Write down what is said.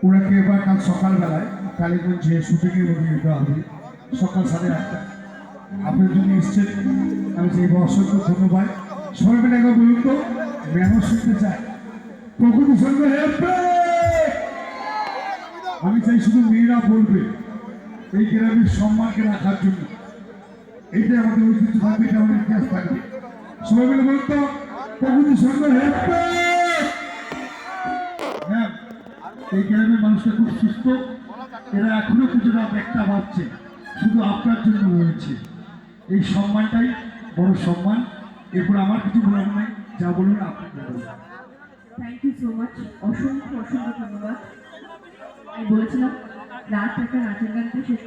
ওনাকে এবার কাল সকালবেলায় কালীগঞ্জে শুটিংয়ে বসিয়ে দেওয়া হবে সকাল 8:30। আপনি যদি এসছেন আমি সেই অসংখ্য ধন্যবাদ। সবাই মিলে একবার বলুন তো, মেহমান শুনতে চাই প্রকৃতির সঙ্গে। আমি চাই শুধু মেয়েরা বলবে এই গ্রামের সম্মানকে রাখার জন্য। এইটাই আমাদের ঐতিহ্য থাকবে, এটা আমাদের ইতিহাস থাকবে। সবাই মিলে বলুন তো, প্রকৃতির সঙ্গে। হ্যাঁ, এই গ্রামের মানুষটা খুব সুস্থ, এরা এখনো কিছুটা একটা ভাবছে, শুধু আপনার জন্য রয়েছে। এই সম্মানটাই বড় সম্মান। এরপর আমার কিছু বলার নাই, যা বলুন আপনি বলুন। থ্যাংক ইউ সো মাচ, অসংখ্য অসংখ্য ধন্যবাদ। আমি বলেছিলাম রাত একটা নাচের গান দিয়ে শেষ